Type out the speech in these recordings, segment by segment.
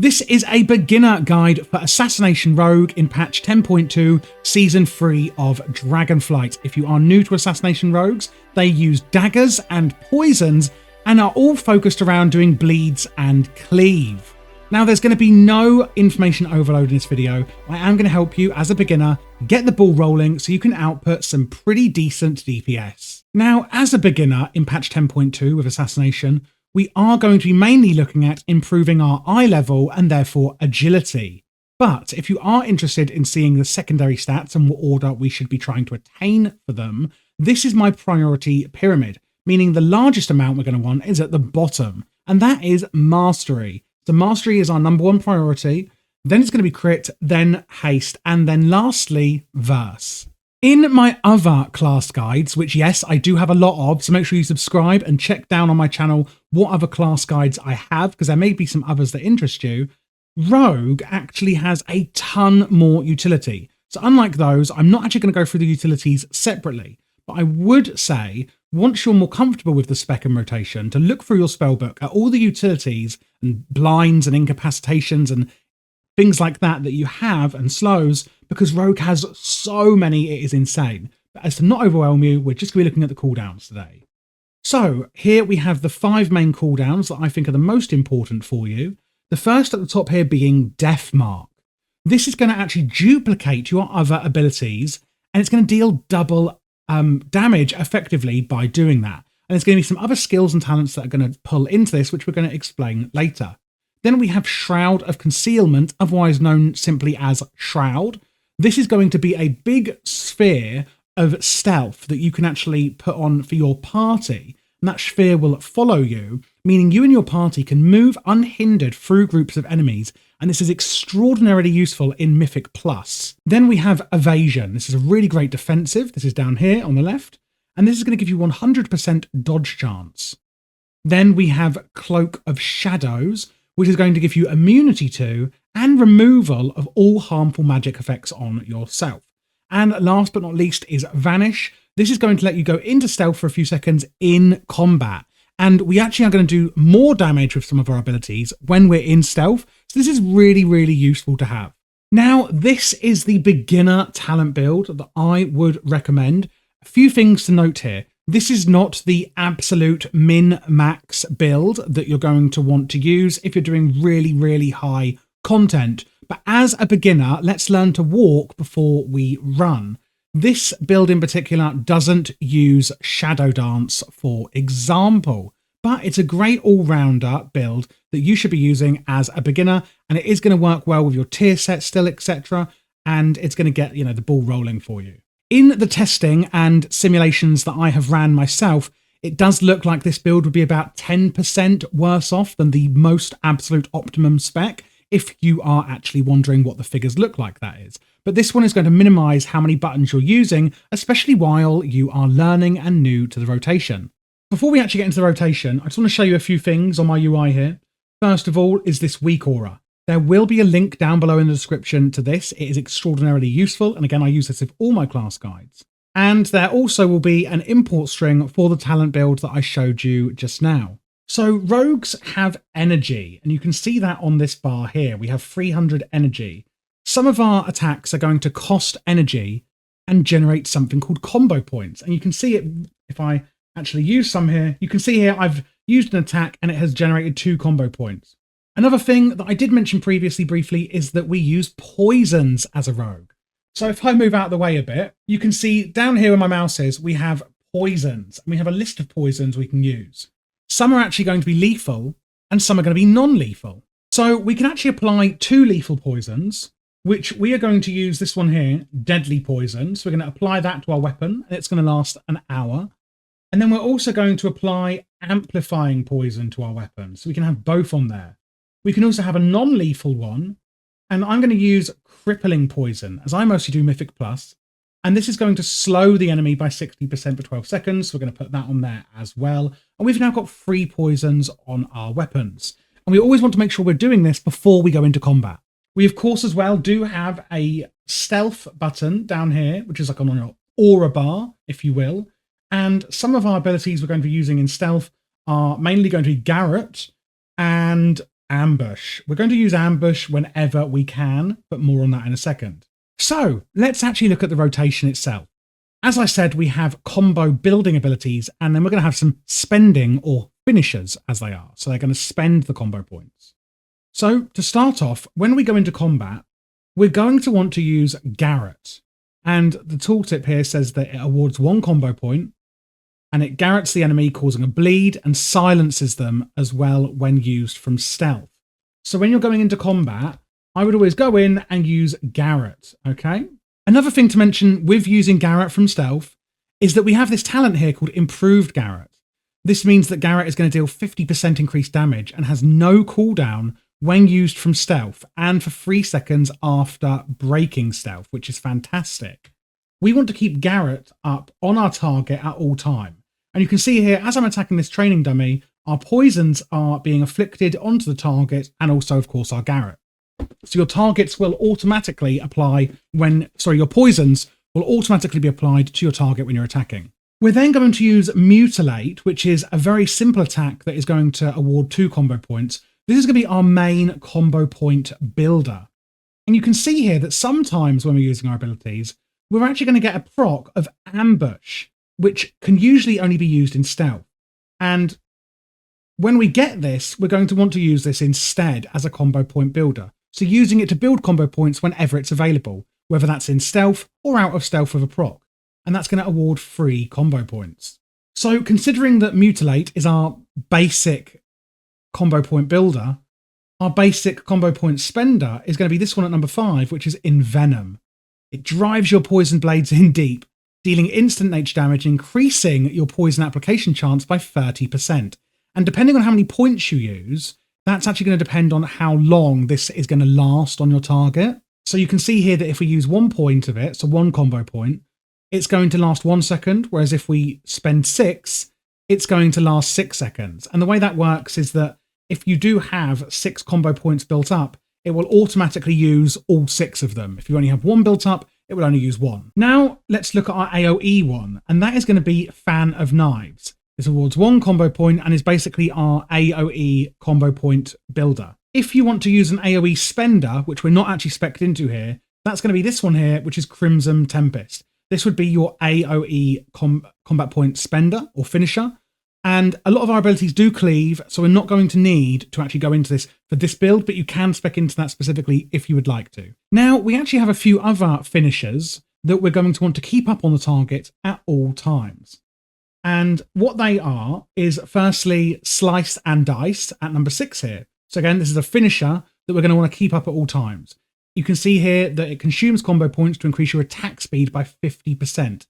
This is a beginner guide for Assassination Rogue in patch 10.2, Season 3 of Dragonflight. If you are new to Assassination Rogues, they use daggers and poisons and are all focused around doing bleeds and cleave. Now, there's going to be no information overload in this video. I am going to help you as a beginner get the ball rolling so you can output some pretty decent DPS. Now, as a beginner in patch 10.2 with Assassination, we are going to be mainly looking at improving our eye level and therefore agility. But if you are interested in seeing the secondary stats and what order we should be trying to attain for them, this is my priority pyramid, meaning the largest amount we're going to want is at the bottom, and that is Mastery. So Mastery is our number one priority, then it's going to be Crit, then Haste, and then lastly, Verse. In my other class guides, which yes, I do have a lot of, so make sure you subscribe and check down on my channel what other class guides I have, because there may be some others that interest you. Rogue actually has a ton more utility. So unlike those, I'm not actually going to go through the utilities separately, but I would say once you're more comfortable with the spec and rotation, to look through your spellbook at all the utilities and blinds and incapacitations and things like that you have and slows, because Rogue has so many, it is insane. But as to not overwhelm you, we're just going to be looking at the cooldowns today. So here we have the 5 main cooldowns that I think are the most important for you. The first at the top here being Death Mark. This is going to actually duplicate your other abilities, and it's going to deal double damage effectively by doing that. And there's going to be some other skills and talents that are going to pull into this, which we're going to explain later. Then we have Shroud of Concealment, otherwise known simply as Shroud. This is going to be a big sphere of stealth that you can actually put on for your party. And that sphere will follow you, meaning you and your party can move unhindered through groups of enemies. And this is extraordinarily useful in Mythic Plus. Then we have Evasion. This is a really great defensive. This is down here on the left. And this is going to give you 100% dodge chance. Then we have Cloak of Shadows, which is going to give you immunity to and removal of all harmful magic effects on yourself. And last but not least is Vanish. This is going to let you go into stealth for a few seconds in combat. And we actually are going to do more damage with some of our abilities when we're in stealth. So this is really, really useful to have. Now, this is the beginner talent build that I would recommend. A few things to note here. This is not the absolute min-max build that you're going to want to use if you're doing really, really high content. But as a beginner, let's learn to walk before we run. This build in particular doesn't use Shadow Dance, for example, but it's a great all-rounder build that you should be using as a beginner, and it is going to work well with your tier set still, etc. And it's going to get, the ball rolling for you. In the testing and simulations that I have ran myself, it does look like this build would be about 10% worse off than the most absolute optimum spec, if you are actually wondering what the figures look like, that is. But this one is going to minimize how many buttons you're using, especially while you are learning and new to the rotation. Before we actually get into the rotation, I just want to show you a few things on my UI here. First of all is this weak aura. There will be a link down below in the description to this. It is extraordinarily useful. And again, I use this with all my class guides. And there also will be an import string for the talent build that I showed you just now. So rogues have energy, and you can see that on this bar here. We have 300 energy. Some of our attacks are going to cost energy and generate something called combo points. And you can see it if I actually use some here. You can see here I've used an attack and it has generated 2 combo points. Another thing that I did mention previously briefly is that we use poisons as a rogue. So if I move out of the way a bit, you can see down here where my mouse is, we have poisons, and we have a list of poisons we can use. Some are actually going to be lethal and some are going to be non-lethal. So we can actually apply 2 lethal poisons, which we are going to use this one here, Deadly Poison. So we're going to apply that to our weapon and it's going to last an hour. And then we're also going to apply Amplifying Poison to our weapon. So we can have both on there. We can also have a non-lethal one, and I'm going to use Crippling Poison, as I mostly do Mythic Plus, and this is going to slow the enemy by 60% for 12 seconds, so we're going to put that on there as well. And we've now got 3 poisons on our weapons, and we always want to make sure we're doing this before we go into combat. We, of course, as well do have a stealth button down here, which is like on your aura bar, if you will, and some of our abilities we're going to be using in stealth are mainly going to be Garrett and Ambush. We're going to use Ambush whenever we can, but more on that in a second. So let's actually look at the rotation itself. As I said, we have combo building abilities, and then we're going to have some spending or finishers as they are. So they're going to spend the combo points. So to start off, when we go into combat, we're going to want to use Garrett. And the tooltip here says that it awards 1 combo point, and it garrots the enemy, causing a bleed and silences them as well when used from stealth. So when you're going into combat, I would always go in and use Garrett, okay? Another thing to mention with using Garrett from stealth is that we have this talent here called Improved Garrett. This means that Garrett is going to deal 50% increased damage and has no cooldown when used from stealth and for 3 seconds after breaking stealth, which is fantastic. We want to keep Garrett up on our target at all time. And you can see here, as I'm attacking this training dummy, our poisons are being afflicted onto the target and also, of course, our Garrett. So your targets will automatically apply your poisons will automatically be applied to your target when you're attacking. We're then going to use Mutilate, which is a very simple attack that is going to award 2 combo points. This is going to be our main combo point builder. And you can see here that sometimes when we're using our abilities, we're actually going to get a proc of Ambush, which can usually only be used in stealth. And when we get this, we're going to want to use this instead as a combo point builder. So using it to build combo points whenever it's available, whether that's in stealth or out of stealth with a proc. And that's going to award 3 combo points. So considering that Mutilate is our basic combo point builder, our basic combo point spender is going to be this one at number 5, which is Envenom. It drives your poison blades in deep, dealing instant nature damage, increasing your poison application chance by 30%. And depending on how many points you use, that's actually going to depend on how long this is going to last on your target. So you can see here that if we use 1 point of it, so 1 combo point, it's going to last 1 second, whereas if we spend 6, it's going to last 6 seconds. And the way that works is that if you do have 6 combo points built up, it will automatically use all 6 of them. If you only have 1 built up, it will only use 1. Now, let's look at our AoE one, and that is going to be Fan of Knives. This awards 1 combo point and is basically our AoE combo point builder. If you want to use an AoE spender, which we're not actually spec'd into here, that's going to be this one here, which is Crimson Tempest. This would be your AoE combat point spender or finisher. And a lot of our abilities do cleave, so we're not going to need to actually go into this for this build, but you can spec into that specifically if you would like to. Now, we actually have a few other finishers that we're going to want to keep up on the target at all times. And what they are is firstly Slice and Dice at number 6 here. So again, this is a finisher that we're going to want to keep up at all times. You can see here that it consumes combo points to increase your attack speed by 50%.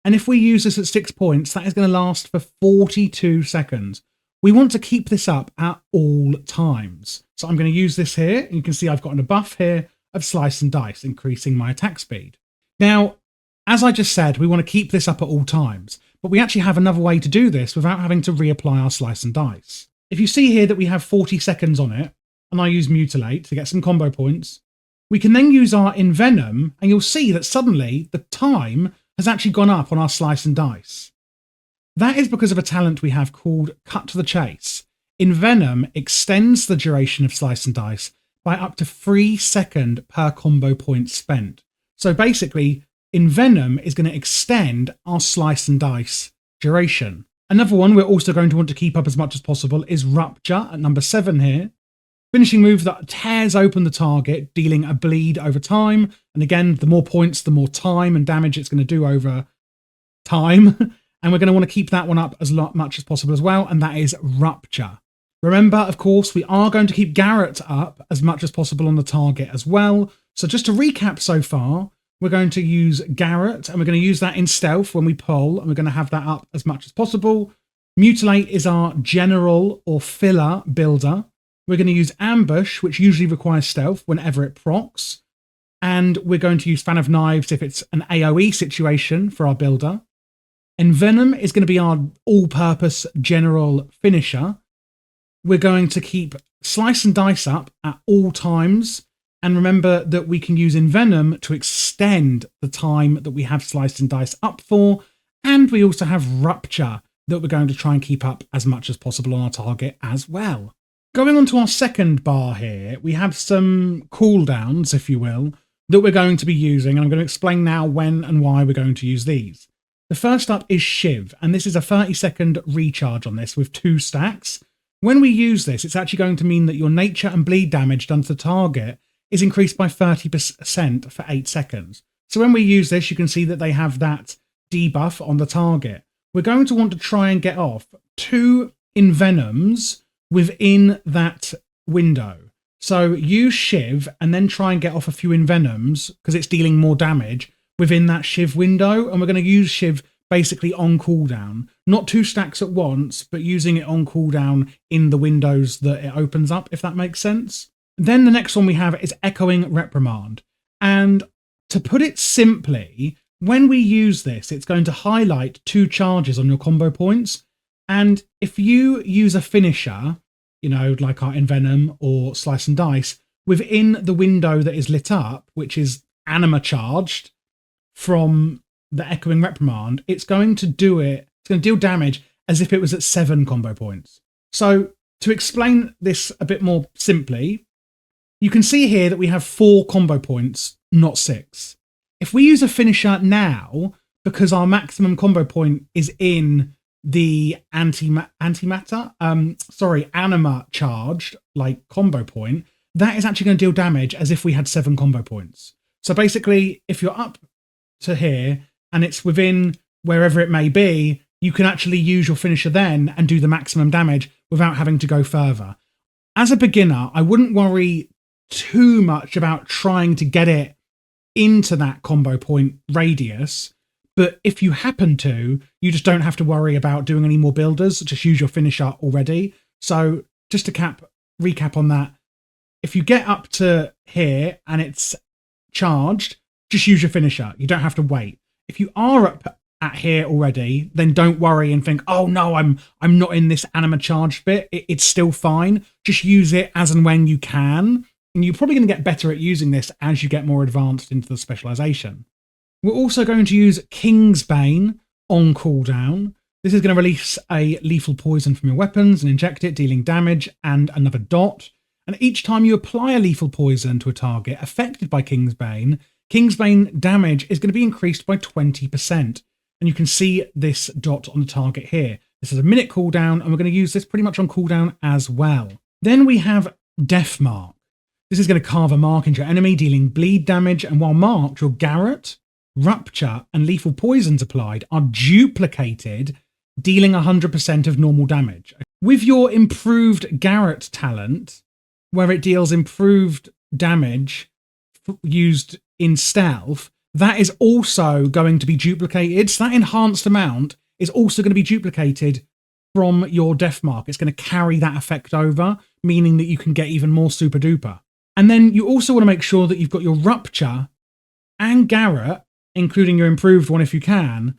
And if we use this at 6 points, that is going to last for 42 seconds. We want to keep this up at all times. So I'm going to use this here. And you can see I've got a buff here of Slice and Dice, increasing my attack speed. Now, as I just said, we want to keep this up at all times. But we actually have another way to do this without having to reapply our Slice and Dice. If you see here that we have 40 seconds on it, and I use Mutilate to get some combo points, we can then use our Envenom, and you'll see that suddenly the time has actually gone up on our Slice and Dice. That is because of a talent we have called Cut to the Chase. Envenom extends the duration of Slice and Dice by up to 3 seconds per combo point spent. So basically, Envenom is going to extend our Slice and Dice duration. Another one we're also going to want to keep up as much as possible is Rupture at number 7 here. Finishing move that tears open the target, dealing a bleed over time. And again, the more points, the more time and damage it's going to do over time. And we're going to want to keep that one up as much as possible as well. And that is Rupture. Remember, of course, we are going to keep Garrett up as much as possible on the target as well. So just to recap so far, we're going to use Garrett and we're going to use that in stealth when we pull. And we're going to have that up as much as possible. Mutilate is our general or filler builder. We're going to use Ambush, which usually requires stealth whenever it procs. And we're going to use Fan of Knives if it's an AoE situation for our builder. Envenom is going to be our all-purpose general finisher. We're going to keep Slice and Dice up at all times. And remember that we can use Envenom to extend the time that we have Slice and Dice up for. And we also have Rupture that we're going to try and keep up as much as possible on our target as well. Going on to our second bar here, we have some cooldowns, if you will, that we're going to be using, and I'm going to explain now when and why we're going to use these. The first up is Shiv, and this is a 30-second recharge on this with 2 stacks. When we use this, it's actually going to mean that your nature and bleed damage done to the target is increased by 30% for 8 seconds. So when we use this, you can see that they have that debuff on the target. We're going to want to try and get off 2 envenoms within that window. So use Shiv and then try and get off a few envenoms because it's dealing more damage within that Shiv window. And we're going to use Shiv basically on cooldown. Not 2 stacks at once, but using it on cooldown in the windows that it opens up, if that makes sense. Then the next one we have is Echoing Reprimand. And to put it simply, when we use this, it's going to highlight 2 charges on your combo points. And if you use a finisher, you know, like our Envenom or Slice and Dice, within the window that is lit up, which is anima charged from the Echoing Reprimand, it's going to deal damage as if it was at 7 combo points. So to explain this a bit more simply, you can see here that we have 4 combo points, not 6. If we use a finisher now, because our maximum combo point is in the anima charged like combo point, that is actually going to deal damage as if we had 7 combo points. So basically, if you're up to here and it's within wherever it may be, you can actually use your finisher then and do the maximum damage without having to go further. As a beginner, I wouldn't worry too much about trying to get it into that combo point radius. But if you happen to, you just don't have to worry about doing any more builders. Just use your finisher already. So just to recap on that, if you get up to here and it's charged, just use your finisher. You don't have to wait. If you are up at here already, then don't worry and think, oh no, I'm not in this anima charged bit. It's still fine. Just use it as and when you can. And you're probably going to get better at using this as you get more advanced into the specialization. We're also going to use Kingsbane on cooldown. This is going to release a lethal poison from your weapons and inject it, dealing damage and another dot. And each time you apply a lethal poison to a target affected by Kingsbane, Kingsbane damage is going to be increased by 20%. And you can see this dot on the target here. This is a minute cooldown, and we're going to use this pretty much on cooldown as well. Then we have Death Mark. This is going to carve a mark into your enemy, dealing bleed damage, and while marked, your Garrot, Rupture, and lethal poisons applied are duplicated, dealing 100% of normal damage. With your improved Garrot talent, where it deals improved damage used in stealth, that is also going to be duplicated. So that enhanced amount is also going to be duplicated from your Death Mark. It's going to carry that effect over, meaning that you can get even more super duper. And then you also want to make sure that you've got your Rupture and Garrot, including your improved one if you can,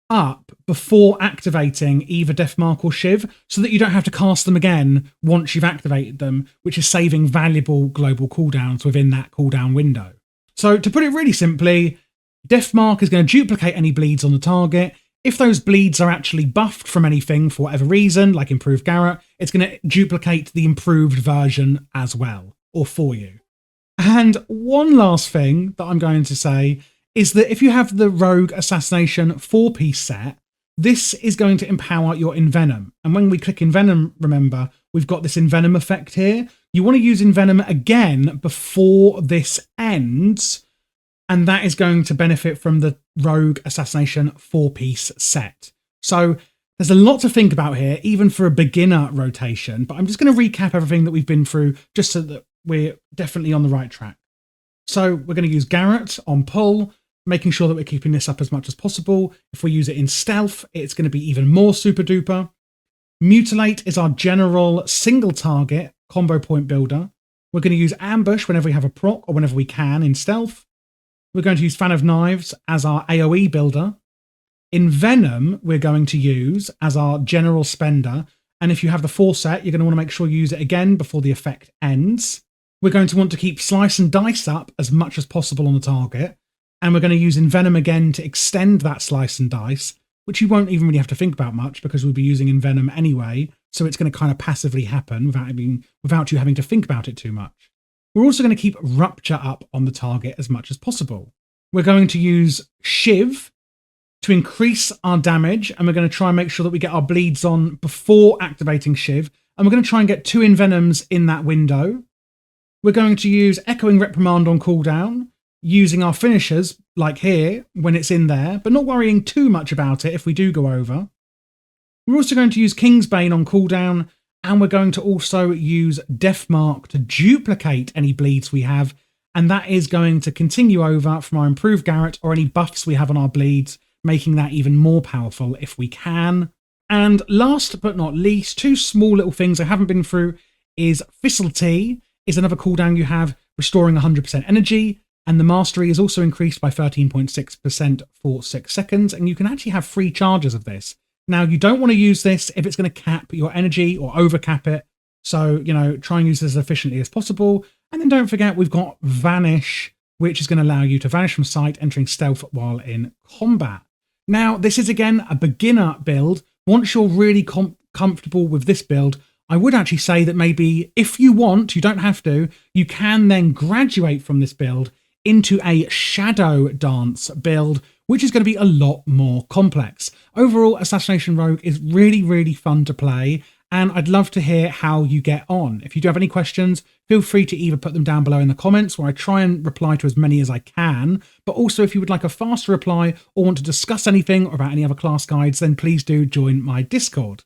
up before activating either Death Mark or Shiv, so that you don't have to cast them again once you've activated them, which is saving valuable global cooldowns within that cooldown window. So to put it really simply, Death Mark is going to duplicate any bleeds on the target. If those bleeds are actually buffed from anything for whatever reason, like improved Garrot, it's going to duplicate the improved version as well, or for you. And one last thing that I'm going to say is that if you have the Rogue Assassination 4-piece set, this is going to empower your Envenom. And when we click Envenom, remember, we've got this Envenom effect here. You want to use Envenom again before this ends, and that is going to benefit from the Rogue Assassination 4-piece set. So there's a lot to think about here, even for a beginner rotation, but I'm just going to recap everything that we've been through just so that we're definitely on the right track. So we're going to use Garrot on pull, making sure that we're keeping this up as much as possible. If we use it in stealth, it's going to be even more super duper. Mutilate is our general single target combo point builder. We're going to use Ambush whenever we have a proc or whenever we can in stealth. We're going to use Fan of Knives as our AoE builder. Envenom we're going to use as our general spender. And if you have the 4 set, you're going to want to make sure you use it again before the effect ends. We're going to want to keep Slice and Dice up as much as possible on the target. And we're going to use Envenom again to extend that Slice and Dice. which you won't even really have to think about much because we'll be using Envenom anyway, so it's going to kind of passively happen without you having to think about it too much. We're also going to keep Rupture up on the target as much as possible. We're going to use Shiv to increase our damage, and we're going to try and make sure that we get our bleeds on before activating Shiv, and we're going to try and get 2 Envenoms in that window. We're going to use Echoing Reprimand on cooldown, using our finishers, like here, when it's in there, but not worrying too much about it if we do go over. We're also going to use Kingsbane on cooldown, and we're going to also use Deathmark to duplicate any bleeds we have, and that is going to continue over from our improved Garrett or any buffs we have on our bleeds, making that even more powerful if we can. And last but not least, 2 small little things I haven't been through is Facility is another cooldown you have, restoring 100% energy, and the mastery is also increased by 13.6% for 6 seconds, and you can actually have 3 charges of this. Now, you don't want to use this if it's going to cap your energy or overcap it, so, try and use this as efficiently as possible. And then don't forget, we've got Vanish, which is going to allow you to vanish from sight, entering stealth while in combat. Now, this is, again, a beginner build. Once you're really comfortable with this build, I would actually say that maybe if you want, you don't have to, you can then graduate from this build into a Shadow Dance build, which is going to be a lot more complex. Overall, Assassination Rogue is really, really fun to play, and I'd love to hear how you get on. If you do have any questions, feel free to either put them down below in the comments, where I try and reply to as many as I can, but also if you would like a faster reply or want to discuss anything or about any other class guides, then please do join my Discord.